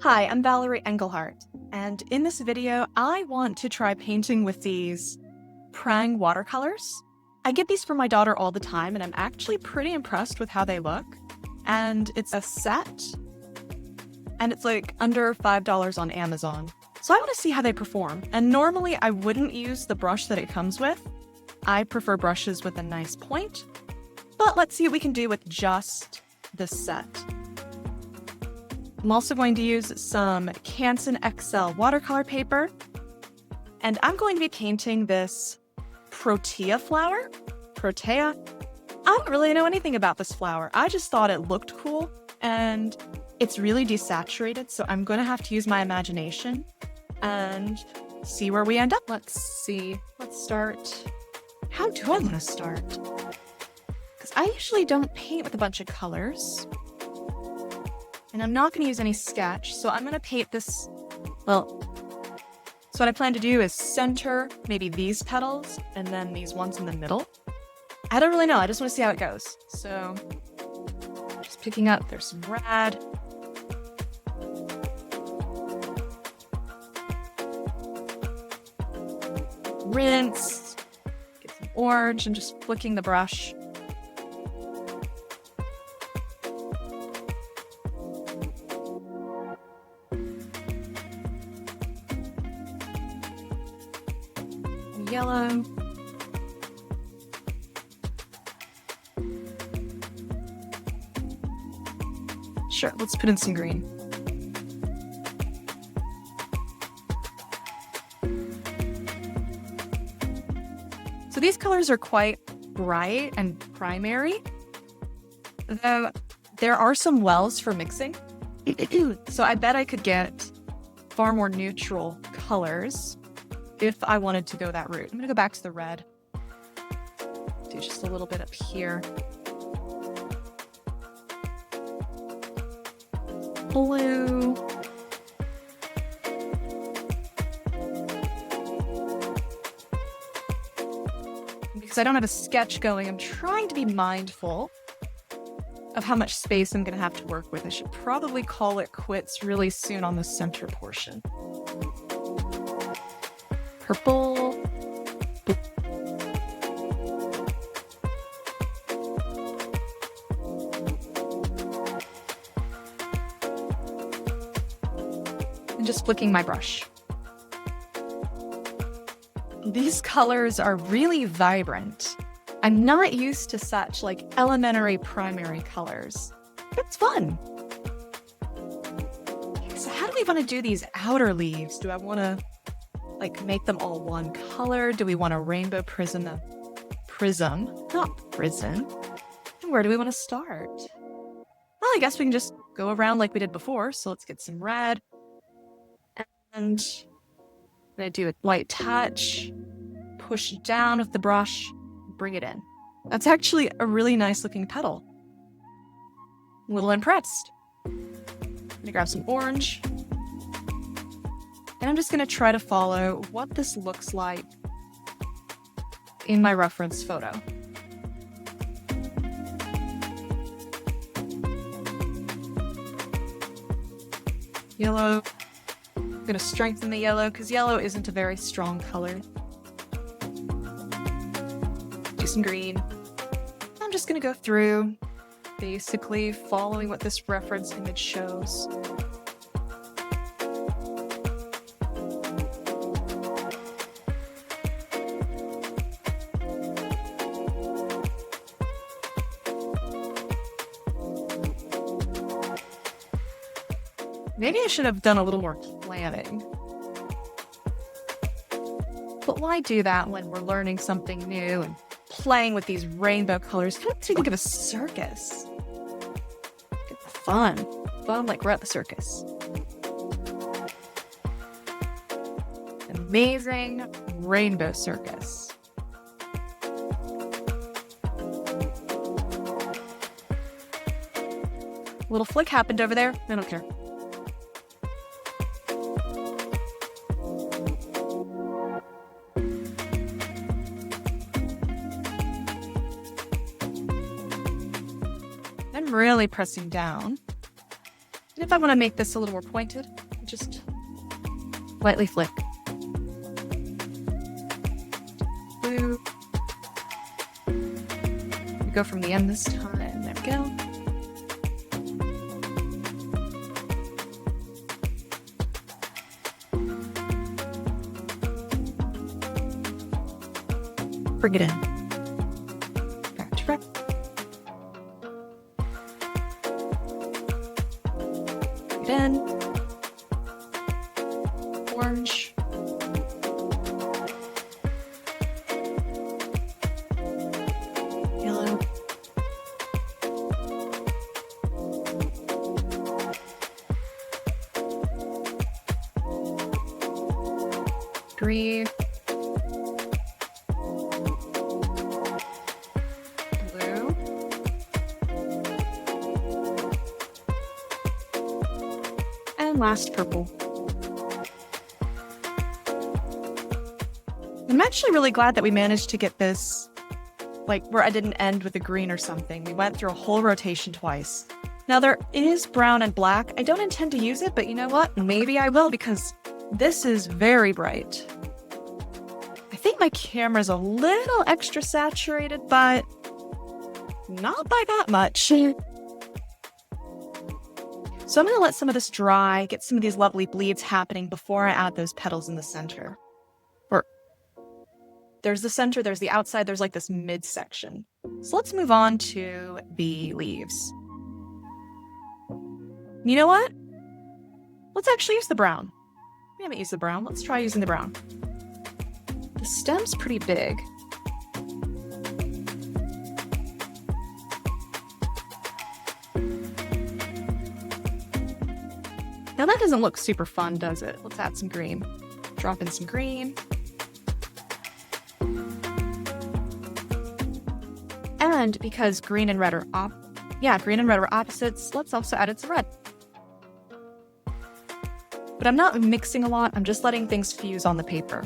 Hi, I'm Valerie Engelhardt, and in this video, I want to try painting with these PRANG watercolors. I get these for my daughter all the time, and I'm actually pretty impressed with how they look. And it's a set, and it's like under $5 on Amazon. So I want to see how they perform. And normally I wouldn't use the brush that it comes with. I prefer brushes with a nice point, but let's see what we can do with just this set. I'm also going to use some Canson XL watercolor paper, and I'm going to be painting this Protea flower. Protea. I don't really know anything about this flower. I just thought it looked cool, and it's really desaturated, so I'm going to have to use my imagination and see where we end up. Let's see. Let's start. How do I want to start? Because I usually don't paint with a bunch of colors. And I'm not going to use any sketch, so I'm going to paint this, so what I plan to do is center maybe these petals and then these ones in the middle. I don't really know, I just want to see how it goes. So, just picking up, there's some red. Rinse, get some orange, and just flicking the brush. Yellow. Sure, let's put in some green. So these colors are quite bright and primary, though there are some wells for mixing. So I bet I could get far more neutral colors if I wanted to go that route. I'm gonna go back to the red. Do just a little bit up here. Blue. Because I don't have a sketch going, I'm trying to be mindful of how much space I'm gonna have to work with. I should probably call it quits really soon on the center portion. Purple. And just flicking my brush. These colors are really vibrant. I'm not used to such elementary primary colors. It's fun. So how do we want to do these outer leaves? Do I want to make them all one color? Do we want a rainbow prism? Not prison. And where do we want to start? Well, I guess we can just go around like we did before. So let's get some red. And I'm going to do a light touch, push down with the brush, bring it in. That's actually a really nice looking petal. I'm a little impressed. I'm going to grab some orange. And I'm just going to try to follow what this looks like in my reference photo. Yellow. I'm going to strengthen the yellow because yellow isn't a very strong color. Do some green. I'm just going to go through, basically following what this reference image shows. Maybe I should have done a little more planning. But why do that when we're learning something new and playing with these rainbow colors? Kind of makes me think of a circus. Fun like we're at the circus. Amazing rainbow circus. A little flick happened over there. I don't care. I'm really pressing down. And if I want to make this a little more pointed, just lightly flick. Blue. We go from the end this time. There we go. Bring it in. Back to back. Bring it in. Orange. Yellow. Green. Last purple. I'm actually really glad that we managed to get this, like, where I didn't end with a green or something. We went through a whole rotation twice. Now there is brown and black. I don't intend to use it, but you know what? Maybe I will, because this is very bright. I think my camera's a little extra saturated, but not by that much. So I'm going to let some of this dry, get some of these lovely bleeds happening before I add those petals in the center. Or there's the center, there's the outside, there's like this midsection. So let's move on to the leaves. You know what? Let's actually use the brown. We haven't used the brown. Let's try using the brown. The stem's pretty big. Now that doesn't look super fun, does it? Let's add some green. Drop in some green. And because green and red are opposites, let's also add in some red. But I'm not mixing a lot, I'm just letting things fuse on the paper.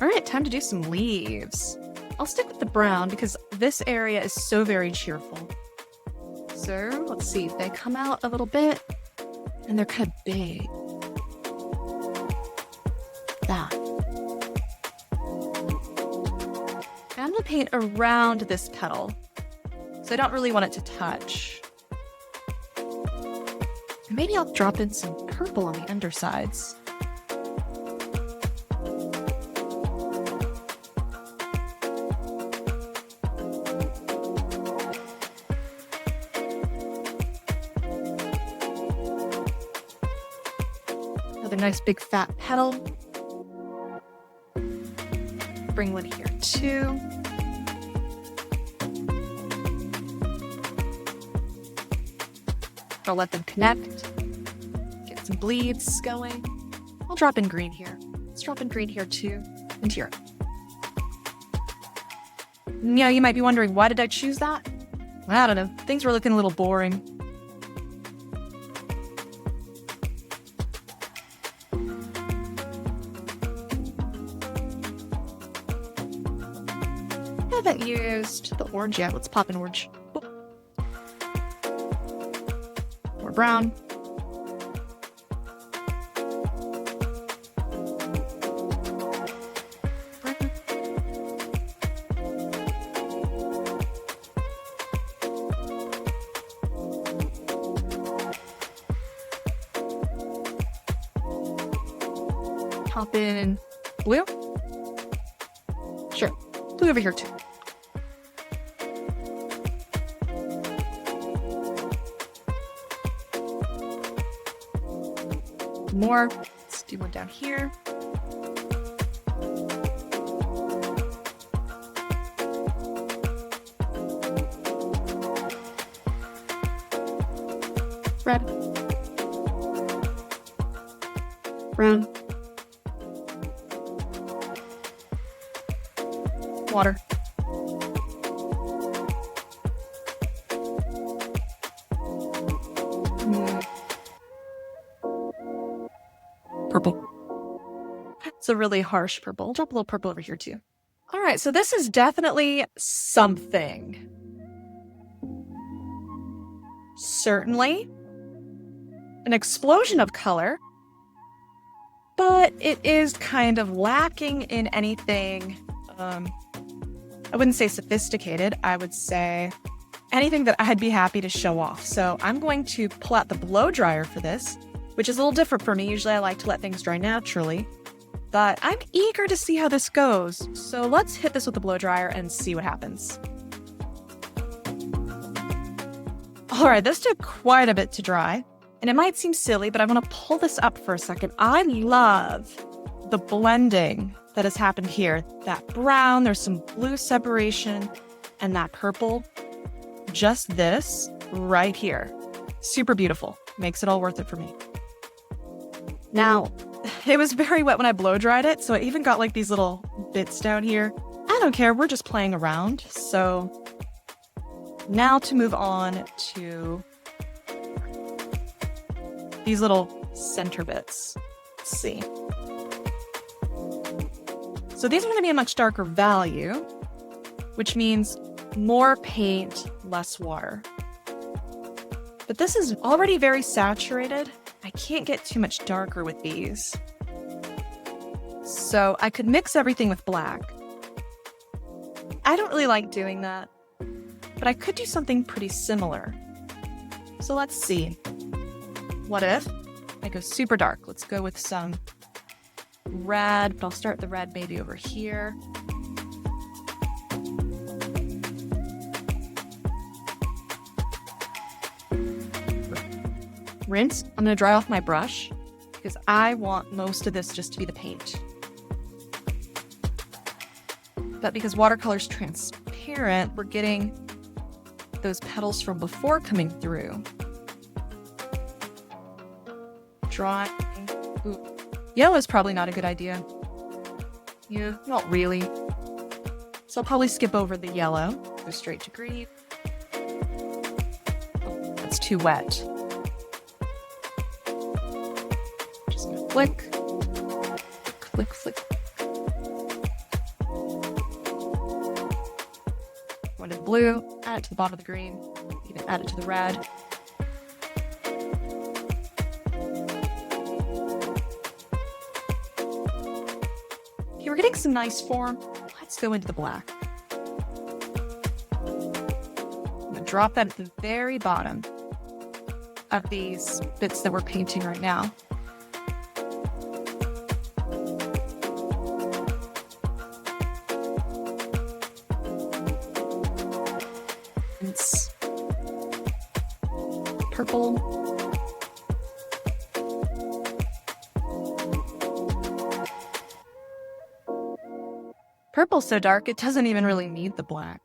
All right, time to do some leaves. I'll stick with the brown because this area is so very cheerful. So let's see, they come out a little bit and they're kind of big. That. And I'm gonna paint around this petal. So I don't really want it to touch. And maybe I'll drop in some purple on the undersides. Another nice big fat petal. Bring one here too. I'll let them connect. Get some bleeds going. I'll drop in green here. Let's drop in green here too. And here. Yeah, you might be wondering, why did I choose that? I don't know. Things were looking a little boring. I haven't used the orange yet. Let's pop in orange. More brown. Pop in blue. Sure. Blue over here too. More. Let's do one down here. Red. Brown. Water. Purple. It's a really harsh purple. I'll drop a little purple over here too. All right, so this is definitely something. certainly an explosion of color, but it is kind of lacking in anything, I wouldn't say sophisticated, I would say anything that I'd be happy to show off. So I'm going to pull out the blow dryer for this, which is a little different for me. Usually I like to let things dry naturally, but I'm eager to see how this goes. So let's hit this with the blow dryer and see what happens. All right, this took quite a bit to dry, and it might seem silly, but I want to pull this up for a second. I love the blending that has happened here. That brown, there's some blue separation, and that purple. Just this right here. Super beautiful. Makes it all worth it for me. Now, it was very wet when I blow dried it, so I even got like these little bits down here. I don't care, we're just playing around. So now to move on to these little center bits. Let's see. So these are going to be a much darker value, which means more paint, less water. But this is already very saturated. I can't get too much darker with these. So I could mix everything with black. I don't really like doing that, but I could do something pretty similar. So let's see. What if I go super dark? Let's go with some red, but I'll start the red maybe over here. Rinse. I'm going to dry off my brush because I want most of this just to be the paint. But because watercolor's transparent, we're getting those petals from before coming through. Dry. Ooh. Yellow is probably not a good idea. Yeah, not really. So I'll probably skip over the yellow, go straight to green. Oh, that's too wet. Just gonna flick, flick, flick. Go into the blue, add it to the bottom of the green, even add it to the red. Okay, we're getting some nice form. Let's go into the black. I'm gonna drop that at the very bottom of these bits that we're painting right now. It's purple. Purple's so dark, it doesn't even really need the black.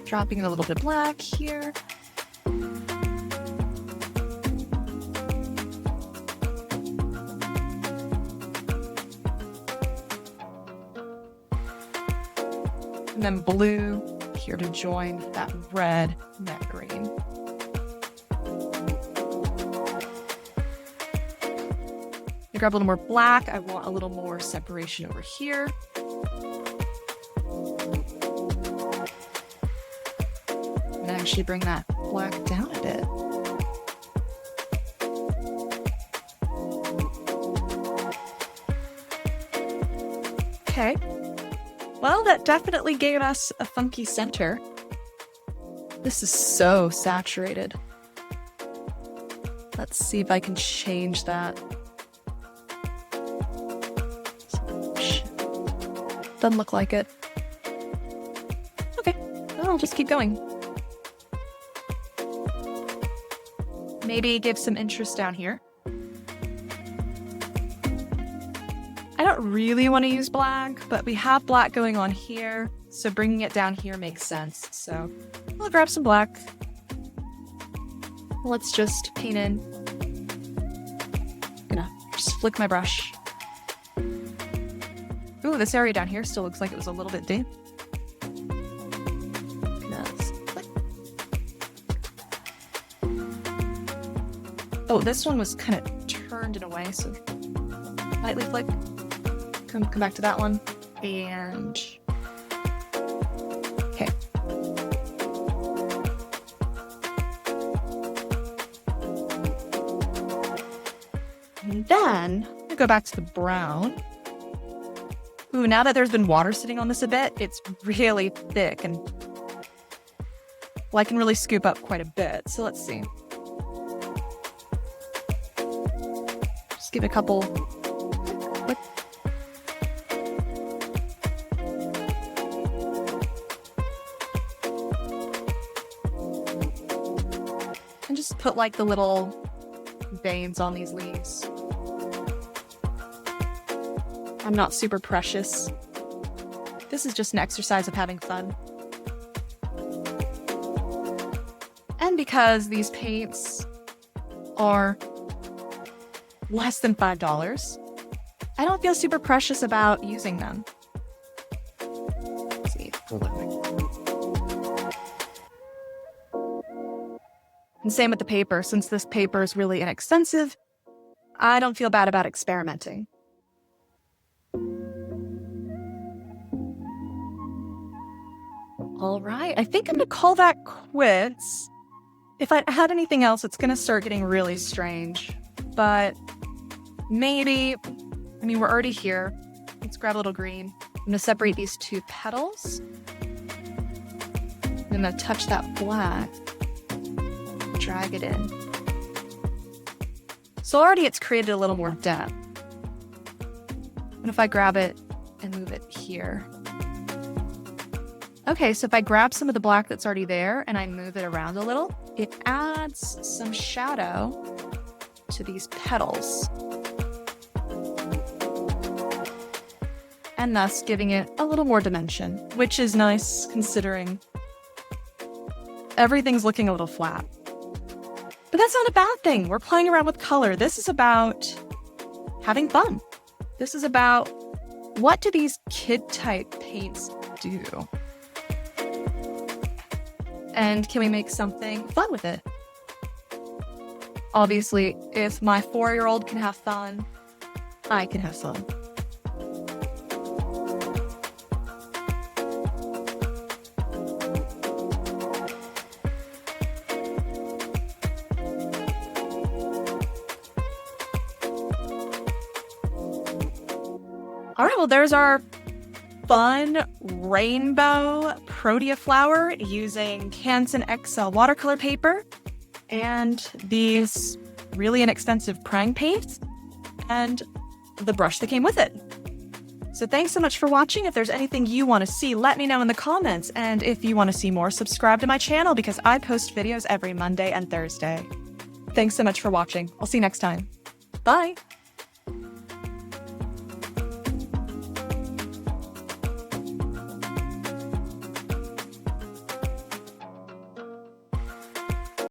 Dropping in a little bit of black here. And then blue here to join that red and that green. I grab a little more black. I want a little more separation over here. Actually bring that black down a bit. Okay. Well, that definitely gave us a funky center. This is so saturated. Let's see if I can change that. Doesn't look like it. Okay, well, I'll just keep going. Maybe give some interest down here. I don't really want to use black, but we have black going on here, so bringing it down here makes sense. So I'll grab some black. let's just paint in. Gonna just flick my brush. Ooh, this area down here still looks like it was a little bit deep. Oh, this one was kind of turned in a way, so lightly flick. Come back to that one. And okay. And then I'm gonna go back to the brown. Ooh, now that there's been water sitting on this a bit, it's really thick and well, I can really scoop up quite a bit. So let's see. Just give it a couple. And just put like the little veins on these leaves. I'm not super precious. This is just an exercise of having fun. And because these paints are less than $5, I don't feel super precious about using them. Let's see. And same with the paper. Since this paper is really inexpensive, I don't feel bad about experimenting. All right, I think I'm gonna call that quits. If I add anything else, it's gonna start getting really strange. But maybe, I mean, we're already here. Let's grab a little green. I'm gonna separate these two petals. I'm gonna touch that black, drag it in. So already it's created a little more depth. And if I grab it and move it here. Okay, so if I grab some of the black that's already there and I move it around a little, it adds some shadow to these petals. And thus giving it a little more dimension, which is nice considering everything's looking a little flat. But that's not a bad thing. We're playing around with color. This is about having fun. This is about what do these kid-type paints do? And can we make something fun with it? Obviously, if my 4-year-old can have fun, I can have fun. All right, well, there's our fun rainbow Protea flower using Canson XL watercolor paper and these really inexpensive Prang paints and the brush that came with it. So thanks so much for watching. If there's anything you want to see, let me know in the comments. And if you want to see more, subscribe to my channel because I post videos every Monday and Thursday. Thanks so much for watching. I'll see you next time. Bye.